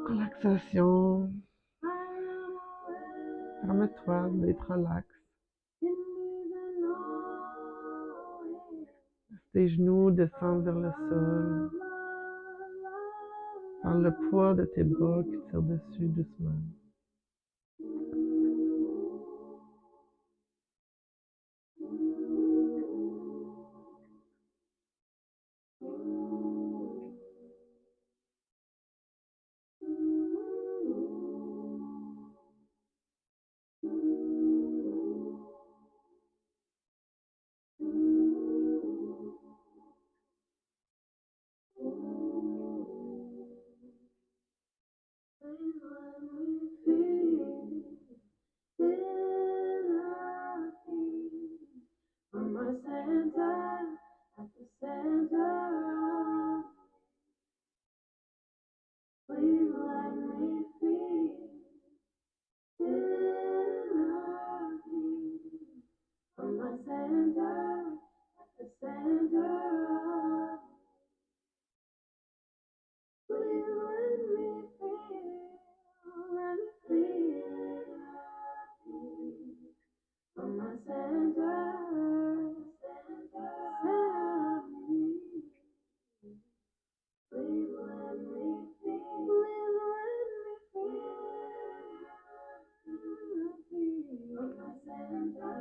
relaxation. Permets-toi d'être relax. Tes genoux descendent vers le sol. Par le poids de tes bras qui tirent dessus doucement.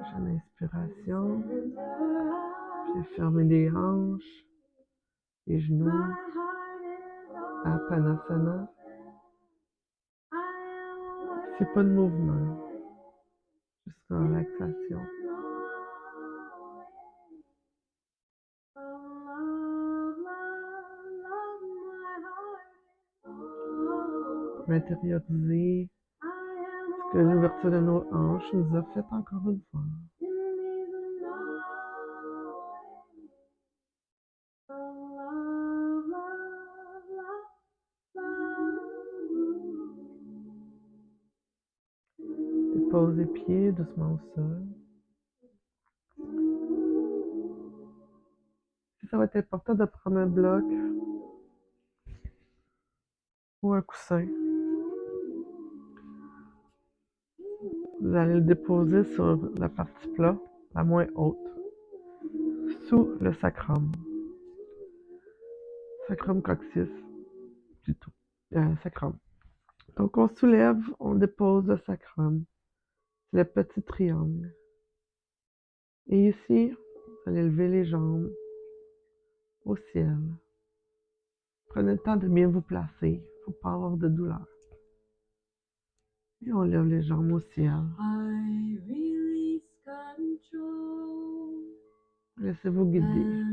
Prochaine inspiration. Puis fermez les hanches, les genoux. Apanasana. C'est pas de mouvement, juste une relaxation. Pour intérioriser ce que l'ouverture de nos hanches nous a fait encore une fois. Dépose les pieds doucement au sol. Ça va être important de prendre un bloc ou un coussin. Vous allez le déposer sur la partie plate, la moins haute, sous le sacrum. Sacrum coccyx, plutôt. Sacrum. Donc on soulève, on dépose le sacrum. C'est le petit triangle. Et ici, vous allez lever les jambes au ciel. Prenez le temps de bien vous placer. Il ne faut pas avoir de douleur. Et on lève les jambes au ciel. Laissez-vous guider.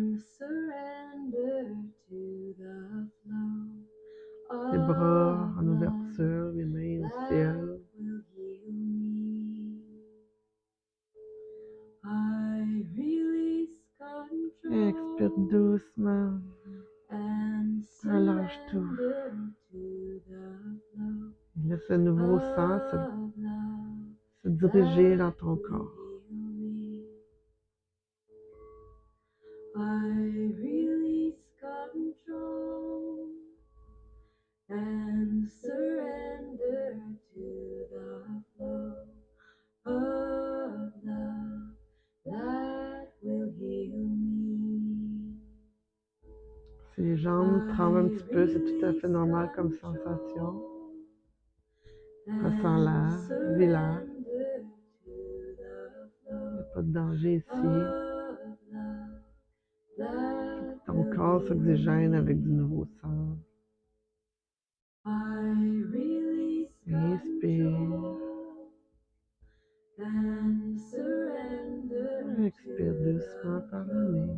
Les bras en ouverture, les mains au ciel. Expire doucement. Relâche tout. Laisse le nouveau sang se diriger dans ton corps. Si les jambes tremblent un petit peu, c'est tout à fait normal comme sensation. Ressens-la, vis-la. Il n'y a pas de danger ici. Ton corps s'oxygène avec du nouveau sang. Inspire. Expire doucement par le nez.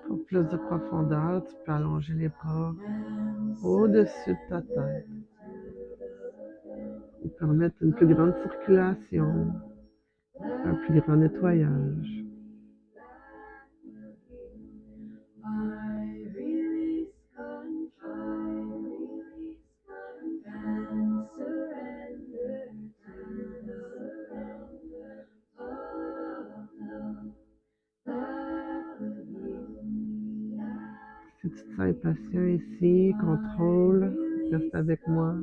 Pour plus de profondeur, tu peux allonger les bras au-dessus de ta tête et permettre une plus grande circulation, un plus grand nettoyage. Si tu te sens impatient ici, contrôle, reste avec moi.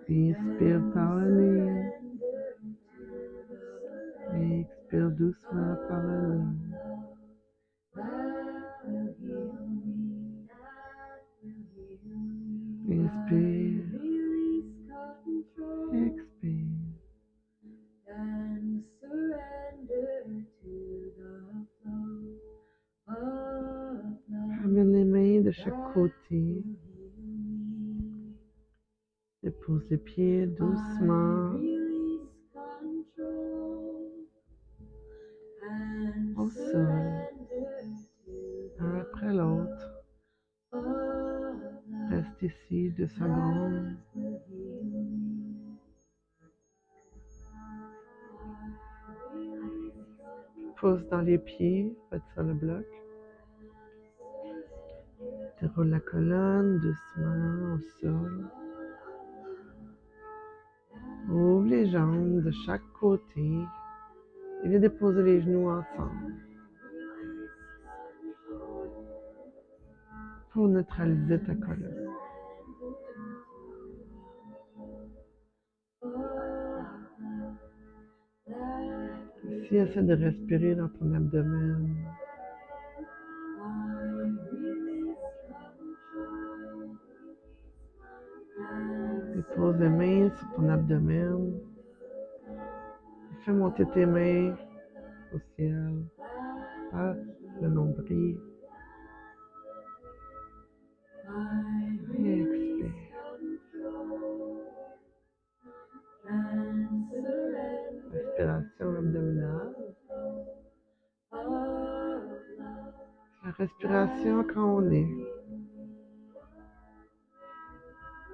Inspire par le nez. Expire doucement par le nez. Inspire. Expire. Ramène les mains de chaque côté. Dépose les pieds doucement au sol, un après l'autre. Reste ici 2 secondes. Pousse dans les pieds, faites ça le bloc. Déroule la colonne doucement au sol. Ouvre les jambes de chaque côté et viens déposer les genoux ensemble pour neutraliser ta colonne. aussi, essaie de respirer dans ton abdomen. Dépose les mains sur ton abdomen. Fais monter tes mains au ciel, par le nombril. Et expire. Respiration abdominale. La respiration quand on est.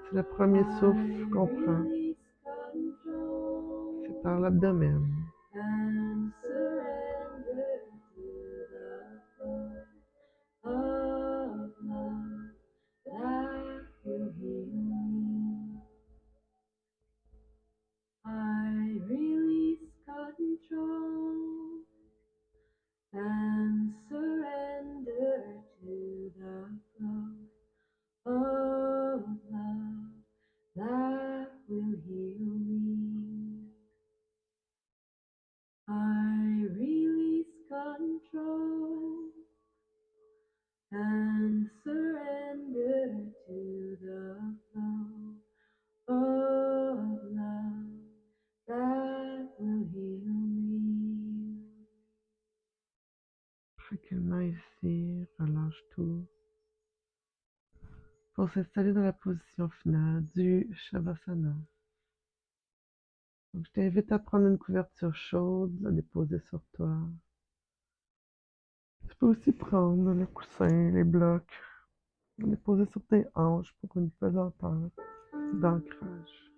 C'est le premier souffle qu'on prend. C'est par l'abdomen. Tranquillement ici, relâche tout. Pour s'installer dans la position finale du Shavasana. Donc, je t'invite à prendre une couverture chaude, la déposer sur toi. Tu peux aussi prendre le coussin, les blocs, les déposer sur tes hanches pour une pesanteur d'ancrage.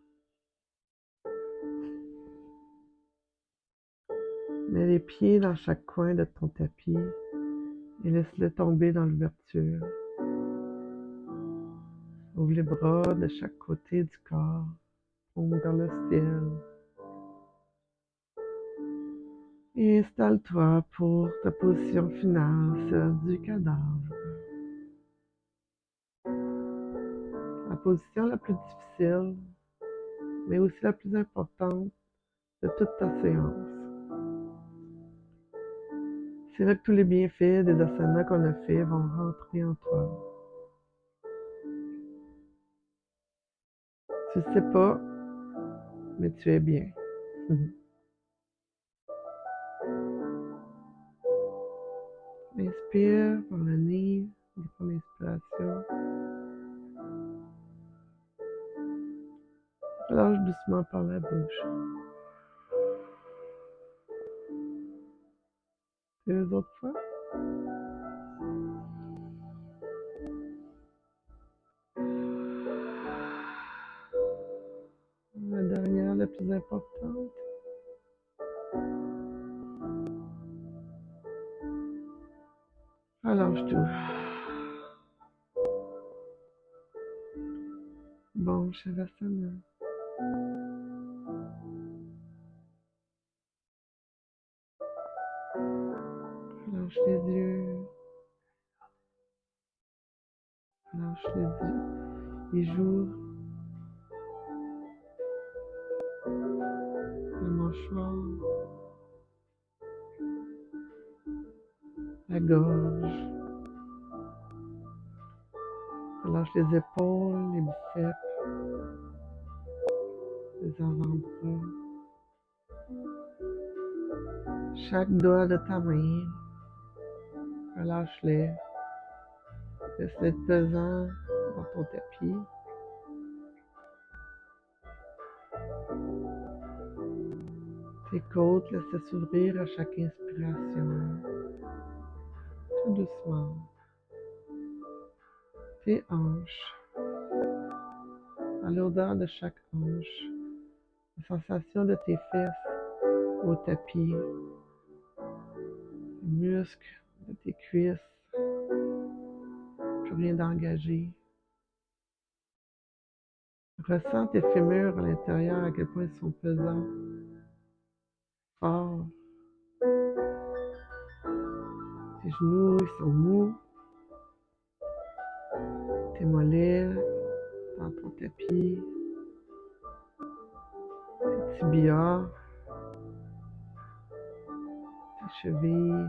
Mets les pieds dans chaque coin de ton tapis et laisse-les tomber dans l'ouverture. Ouvre les bras de chaque côté du corps, tombe vers le ciel. Et installe-toi pour ta position finale, celle du cadavre. La position la plus difficile, mais aussi la plus importante de toute ta séance. C'est là que tous les bienfaits des asanas qu'on a fait vont rentrer en toi. Tu ne sais pas, mais tu es bien. Inspire par le nez, prends l'inspiration. Relâche doucement par la bouche. Deux autres fois. La dernière, la plus importante. Relâche tout. Bon, Shavasana. Relâche les yeux. Relâche les joues. Le mâchoire. La gorge. Relâche les épaules, les biceps, les avant-bras. Chaque doigt de ta main, relâche-les. Laisse-les être pesant dans ton tapis. Tes côtes, laisse-les s'ouvrir à chaque inspiration. Tout doucement. Tes hanches. À l'odeur de chaque hanche. La sensation de tes fesses au tapis. Les muscles de tes cuisses. Plus rien d'engagé. Ressens tes fémurs à l'intérieur, à quel point ils sont pesants, forts. Tes genoux, ils sont mous. Tes mollets dans ton tapis. Tes tibias. chevilles,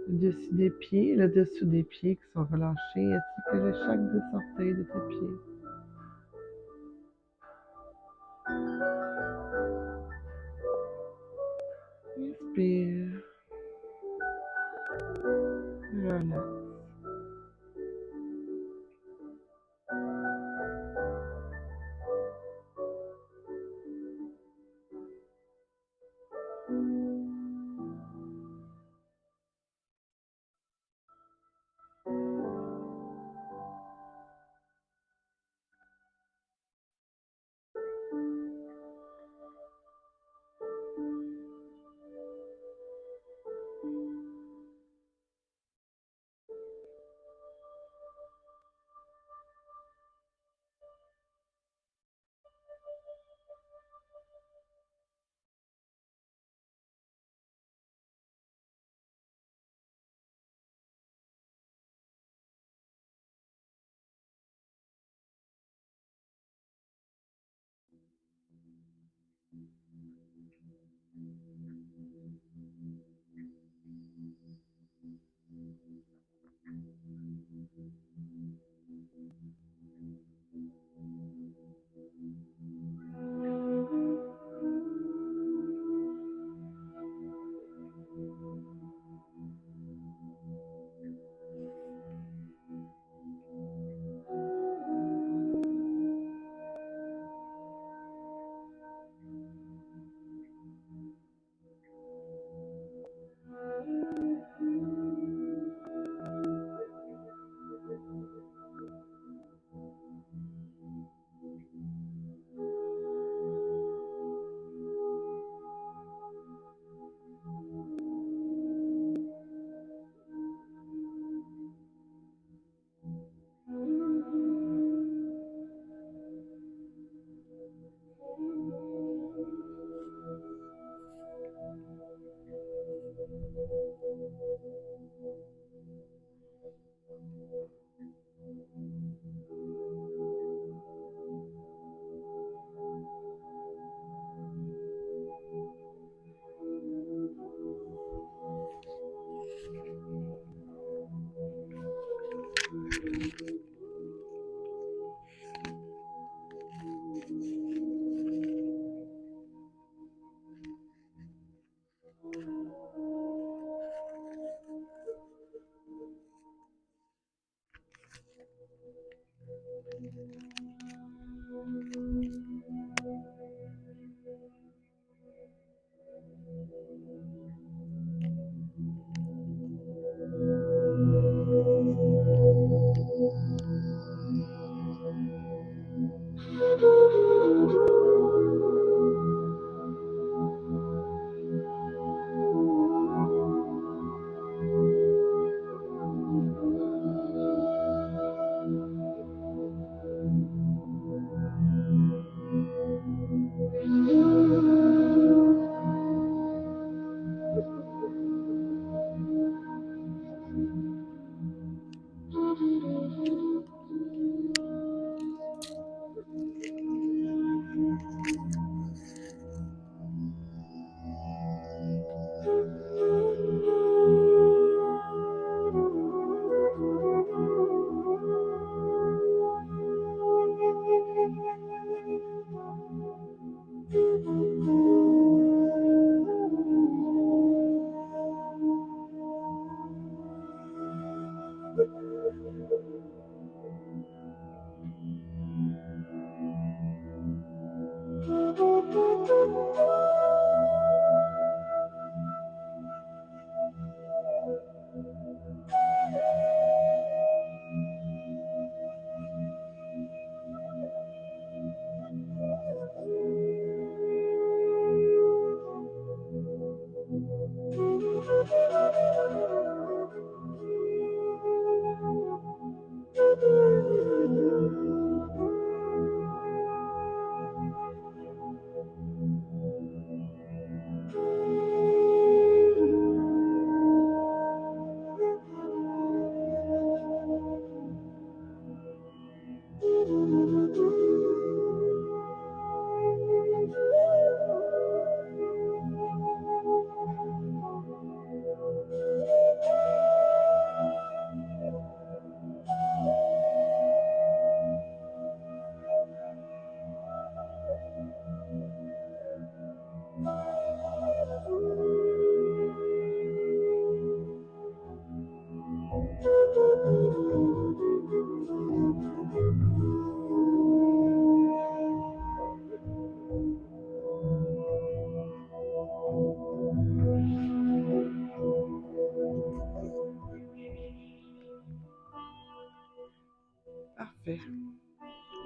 le dessus des pieds, le dessous des pieds qui sont relâchés, ainsi que chaque deux orteils de tes pieds. Inspire. Relax.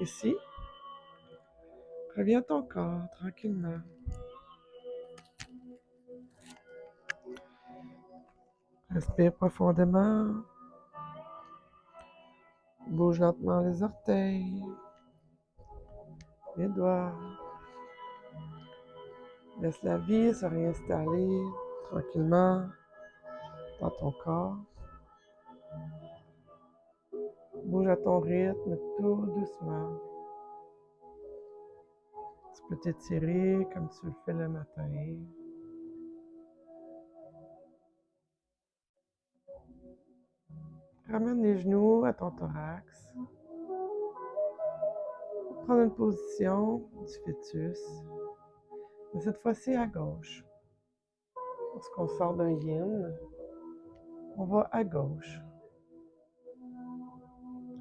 ici. Reviens à ton corps tranquillement. Respire profondément. Bouge lentement les orteils, les doigts. Laisse la vie se réinstaller tranquillement dans ton corps. Bouge à ton rythme, tout doucement. Tu peux t'étirer comme tu le fais le matin. Ramène les genoux à ton thorax. Prendre une position du fœtus, mais cette fois-ci à gauche. Lorsqu'on sort d'un yin, on va à gauche,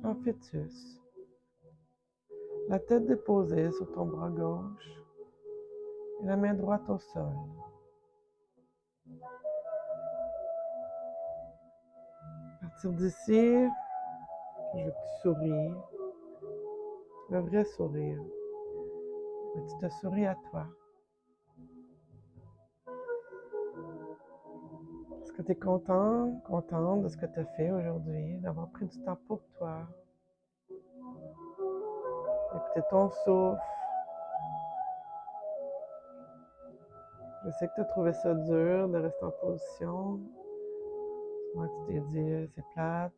en fœtus. La tête déposée sur ton bras gauche et la main droite au sol. À partir d'ici, je veux que tu souris, le vrai sourire, mais tu te souris à toi. Est-ce que tu es contente de ce que tu as fait aujourd'hui, d'avoir pris du temps pour toi, écouter ton souffle. Je sais que tu as trouvé ça dur de rester en position. Souvent tu t'es dit, c'est plate,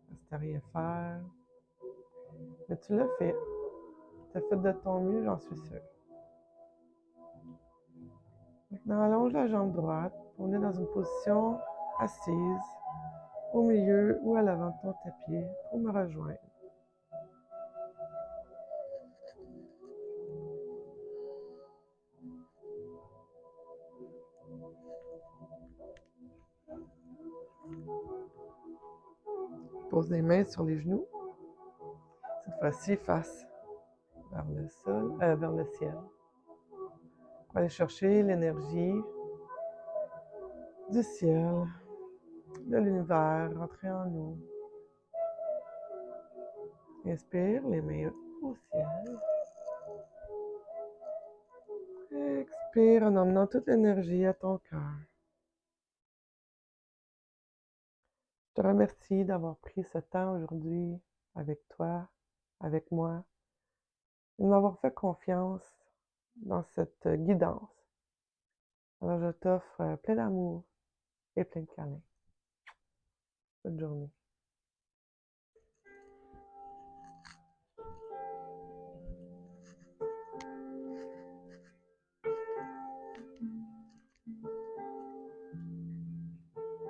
c'est à rien faire. Mais tu l'as fait. Tu as fait de ton mieux, j'en suis sûre. Maintenant, allonge la jambe droite. On est dans une position assise, au milieu ou à l'avant de ton tapis pour me rejoindre. Pose les mains sur les genoux. Cette fois-ci, face vers le sol, vers le ciel. Pour aller chercher l'énergie du ciel, de l'univers, rentrer en nous. Inspire, les mains au ciel. Expire en emmenant toute l'énergie à ton cœur. Je te remercie d'avoir pris ce temps aujourd'hui avec toi, avec moi, et de m'avoir fait confiance dans cette guidance. Alors je t'offre plein d'amour et plein de câlins. Bonne journée.